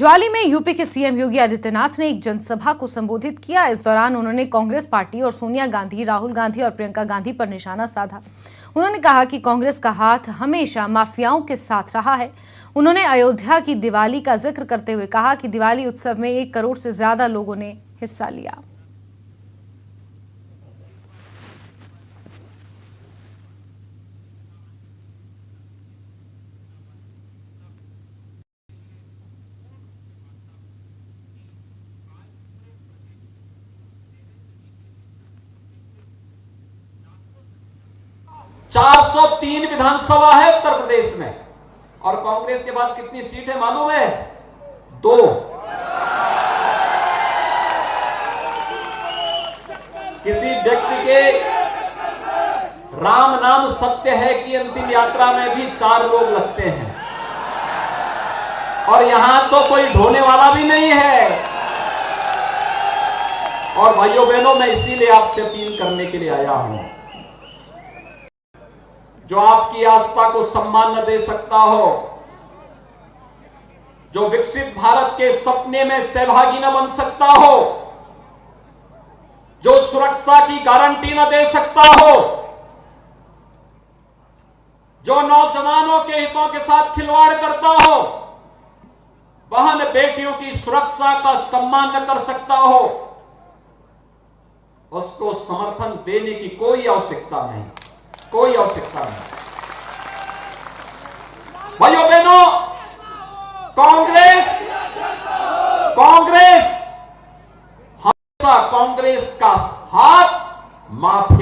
ज्वाली में यूपी के सीएम योगी आदित्यनाथ ने एक जनसभा को संबोधित किया। इस दौरान उन्होंने कांग्रेस पार्टी और सोनिया गांधी, राहुल गांधी और प्रियंका गांधी पर निशाना साधा। उन्होंने कहा कि कांग्रेस का हाथ हमेशा माफियाओं के साथ रहा है। उन्होंने अयोध्या की दिवाली का जिक्र करते हुए कहा कि दिवाली उत्सव में 1 करोड़ से ज्यादा लोगों ने हिस्सा लिया। ₹403 विधानसभा है उत्तर प्रदेश में, और कांग्रेस के बाद कितनी सीट है मालूम है? 2। किसी व्यक्ति के राम नाम सत्य है कि अंतिम यात्रा में भी 4 लोग लगते हैं, और यहां तो कोई ढोने वाला भी नहीं है। और भाइयों बहनों, मैं इसीलिए आपसे अपील करने के लिए आया हूं। जो आपकी आस्था को सम्मान न दे सकता हो, जो विकसित भारत के सपने में सहभागी न बन सकता हो, जो सुरक्षा की गारंटी न दे सकता हो, जो नौजवानों के हितों के साथ खिलवाड़ करता हो, बहन बेटियों की सुरक्षा का सम्मान न कर सकता हो, उसको समर्थन देने की कोई आवश्यकता नहीं, कोई आवश्यकता नहीं। भाइयों बहनों, कांग्रेस हमेशा कांग्रेस का हाथ माफिया